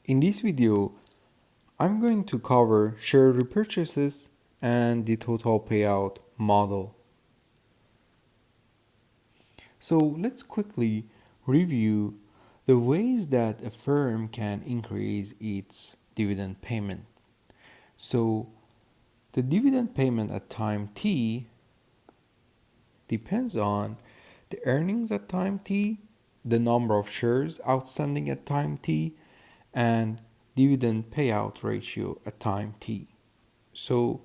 In this video, I'm going to cover share repurchases and the total payout model. So let's quickly review the ways that a firm can increase its dividend payment. So the dividend payment at time t depends on the earnings at time t, the number of shares outstanding at time t, and dividend payout ratio at time t. So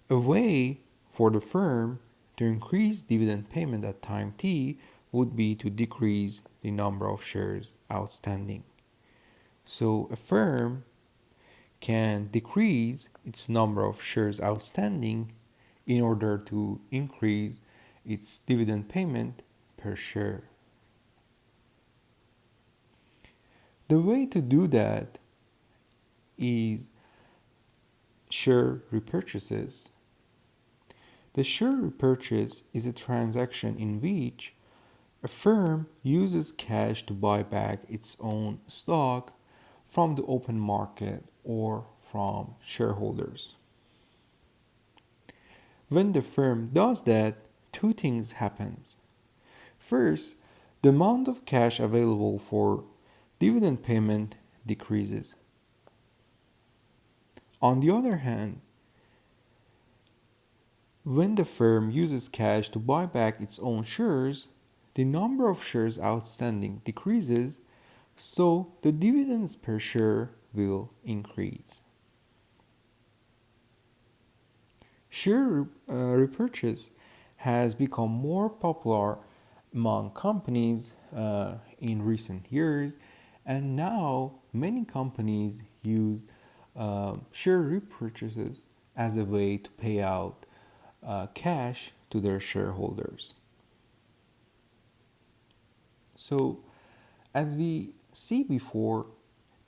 a way for the firm to increase dividend payment at time t would be to decrease the number of shares outstanding. So a firm can decrease its number of shares outstanding in order to increase its dividend payment per share. The way to do that is share repurchases. The share repurchase is a transaction in which a firm uses cash to buy back its own stock from the open market or from shareholders. When the firm does that, two things happen. First, the amount of cash available for dividend payment decreases. On the other hand, when the firm uses cash to buy back its own shares, the number of shares outstanding decreases, so the dividends per share will increase. Share repurchase has become more popular among companies in recent years, and now many companies use share repurchases as a way to pay out cash to their shareholders. So, as we see before,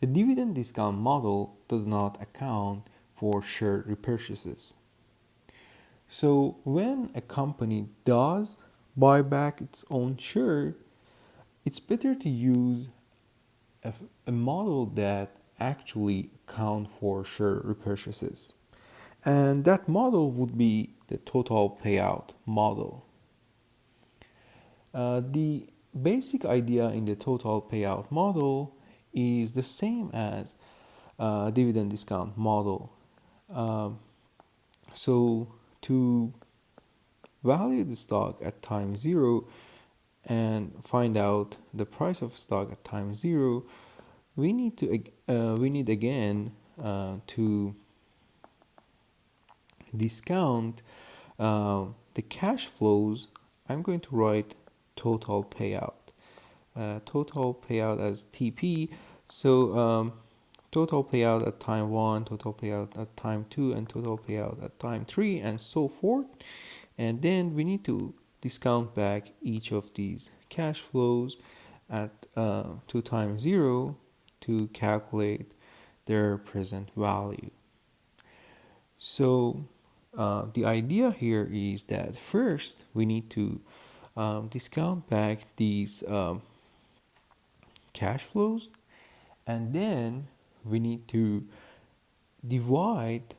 the dividend discount model does not account for share repurchases. So, when a company does buy back its own share, it's better to use a model that actually account for share repurchases. And that model would be the total payout model. The basic idea in the total payout model is the same as dividend discount model. So to value the stock at time zero and find out the price of stock at time zero, we need again to discount the cash flows. I'm going to write total payout. Total payout as TP. So total payout at time 1, total payout at time 2, and total payout at time 3, and so forth. And then we need to discount back each of these cash flows at to time 0 to calculate their present value. So the idea here is that first we need to discount back these cash flows, and then we need to divide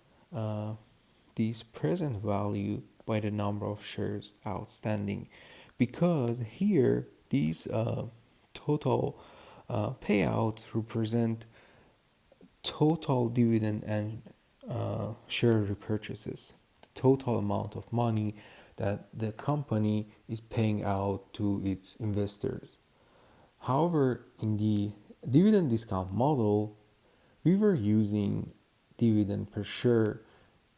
this present value by the number of shares outstanding, because here these total payouts represent total dividend and share repurchases, the total amount of money that the company is paying out to its investors. However, in the dividend discount model, we were using dividend per share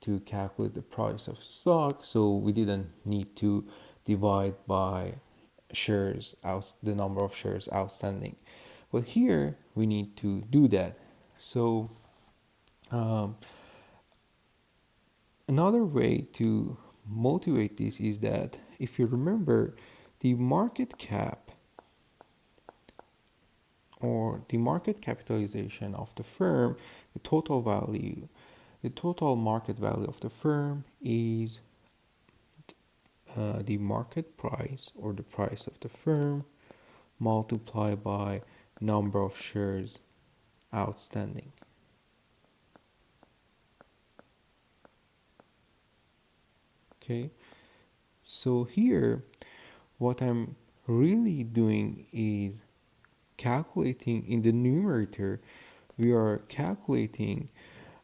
to calculate the price of stock, so we didn't need to divide by the number of shares outstanding. But here we need to do that. So another way to motivate this is that if you remember, the market cap or the market capitalization of the firm, the total market value of the firm is the market price or the price of the firm multiplied by number of shares outstanding. Okay, so here what I'm really doing is calculating in the numerator, we are calculating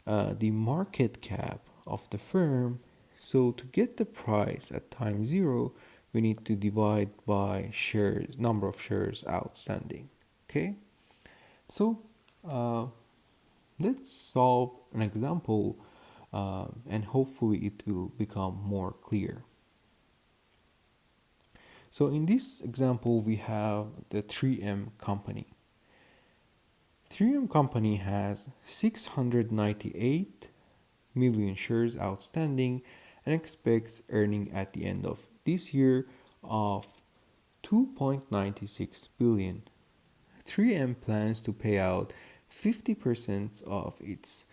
the market cap of the firm. So to get the price at time zero, we need to divide by shares, number of shares outstanding. Okay, so uh, let's solve an example and hopefully it will become more clear. So in this example, we have the 3M company. 3M company has 698 million shares outstanding and expects earning at the end of this year of 2.96 billion. 3M plans to pay out 50% of its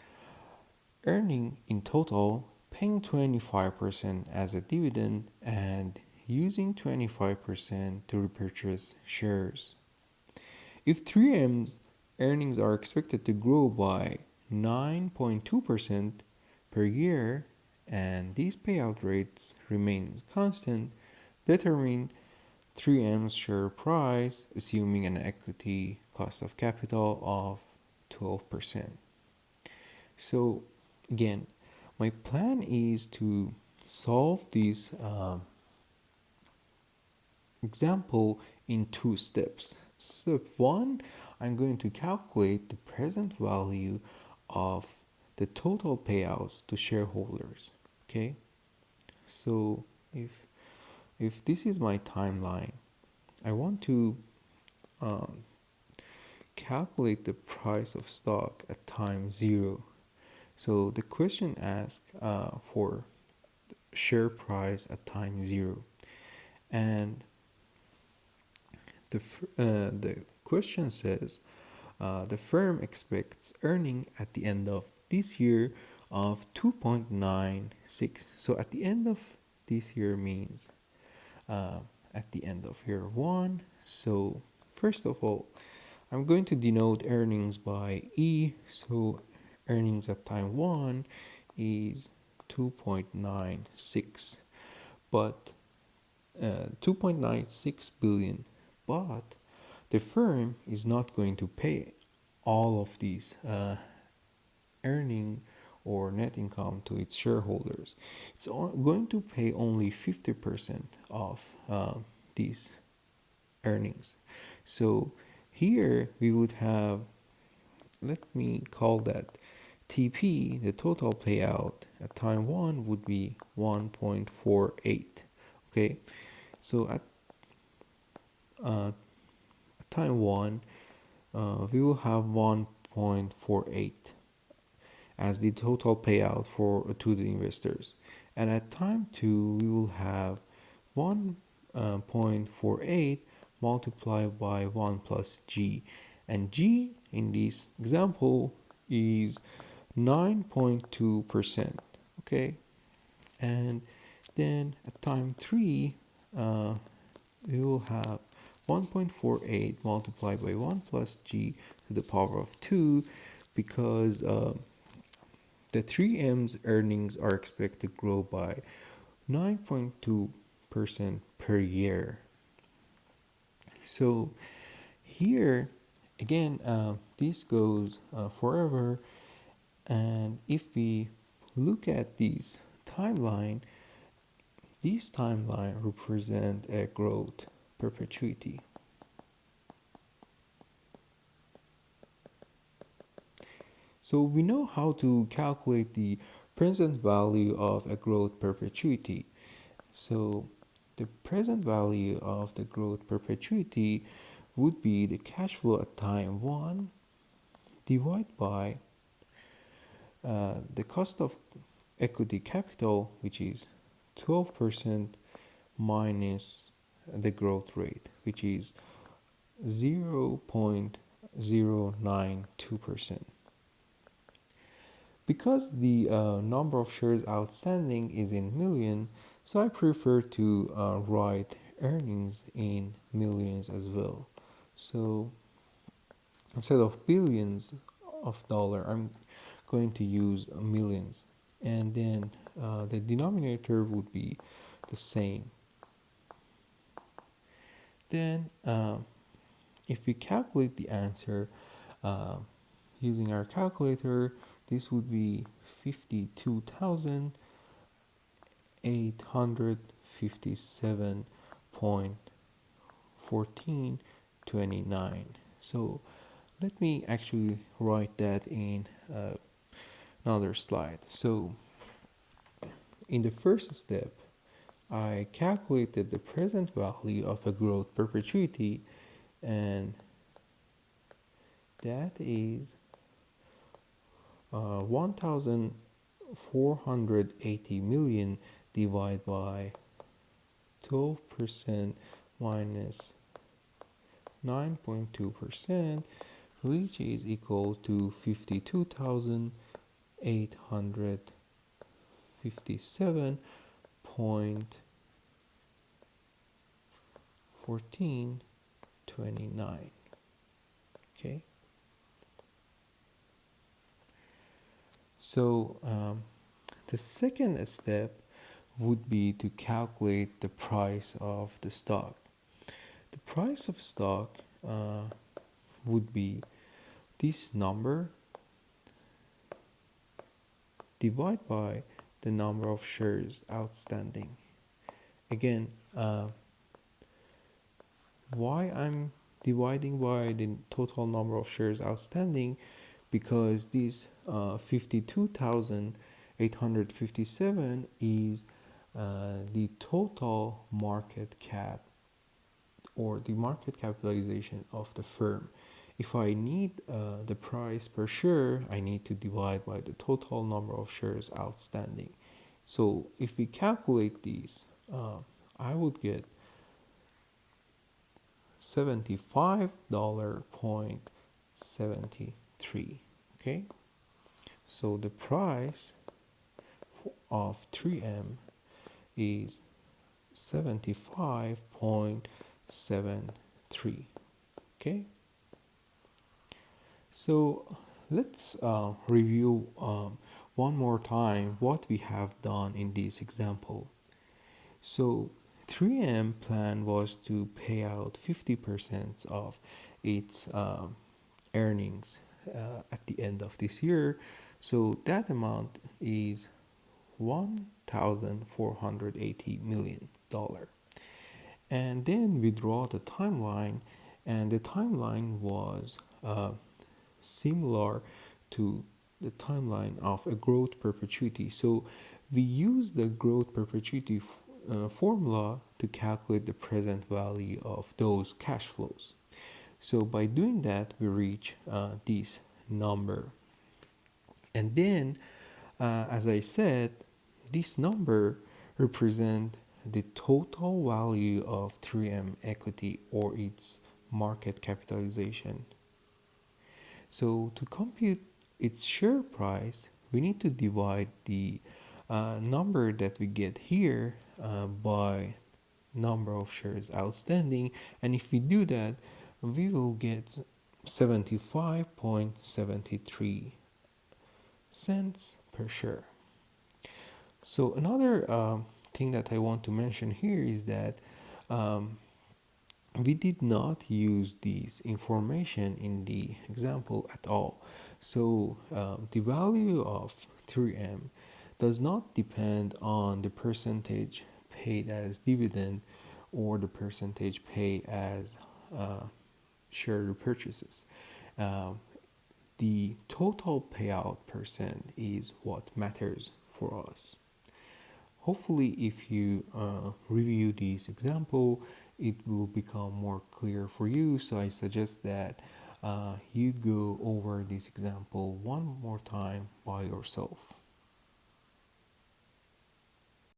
earning in total, paying 25% as a dividend and using 25% to repurchase shares. If 3M's earnings are expected to grow by 9.2% per year and these payout rates remain constant, determine 3M's share price assuming an equity cost of capital of 12%. So again, my plan is to solve this example in two steps. Step one, I'm going to calculate the present value of the total payouts to shareholders. Okay, so if this is my timeline, I want to um, calculate the price of stock at time zero. So the question asks for share price at time zero, and the question says the firm expects earning at the end of this year of 2.96. So at the end of this year means at the end of year one. So first of all, I'm going to denote earnings by E. So earnings at time one is 2.96, but 2.96 billion. But the firm is not going to pay all of these earning or net income to its shareholders. It's going to pay only 50% of these earnings. So here we would have, let me call that TP, the total payout at time one would be 1.48. Okay, so at time one, we will have 1.48 as the total payout for to the investors, and at time two we will have 1.48 multiplied by 1 plus g, and g in this example is 9.2%. Okay, and then at time three we will have 1.48 multiplied by 1 plus g to the power of 2 because the 3M's earnings are expected to grow by 9.2% per year. So here again, this goes forever, and if we look at this timeline represent a growth perpetuity. So we know how to calculate the present value of a growth perpetuity. So the present value of the growth perpetuity would be the cash flow at time 1 divided by the cost of equity capital, which is 12% minus the growth rate, which is 0.092%. Because the number of shares outstanding is in million, so I prefer to write earnings in millions as well. So instead of billions, of dollar, I'm going to use millions, and then the denominator would be the same. Then if we calculate the answer uh, using our calculator, this would be 52,857.1429. So let me actually write that in another slide. So in the first step, I calculated the present value of a growth perpetuity, and that is 1,480 million divided by 12% minus 9.2%, which is equal to 52,857.1429. Okay. So the second step would be to calculate the price of the stock. The price of stock would be this number divided by the number of shares outstanding. Again, why I'm dividing by the total number of shares outstanding? Because this 52,857 is the total market cap or the market capitalization of the firm. If I need the price per share, I need to divide by the total number of shares outstanding. So if we calculate these, I would get $75.73. Okay, so the price of 3M is 75.73. Okay, so let's review one more time what we have done in this example. So 3M plan was to pay out 50% of its earnings at the end of this year. So that amount is $1,480 million. And then we draw the timeline, and the timeline was similar to the timeline of a growth perpetuity. So we use the growth perpetuity formula to calculate the present value of those cash flows. So by doing that, we reach this number. And then, as I said, this number represents the total value of 3M equity or its market capitalization. So to compute its share price, we need to divide the number that we get here by number of shares outstanding, and if we do that, we will get 75.73 cents per share. So another thing that I want to mention here is that we did not use this information in the example at all. So the value of 3M does not depend on the percentage paid as dividend or the percentage paid as share repurchases. The total payout percent is what matters for us. Hopefully, if you review this example, it will become more clear for you. So I suggest that you go over this example one more time by yourself.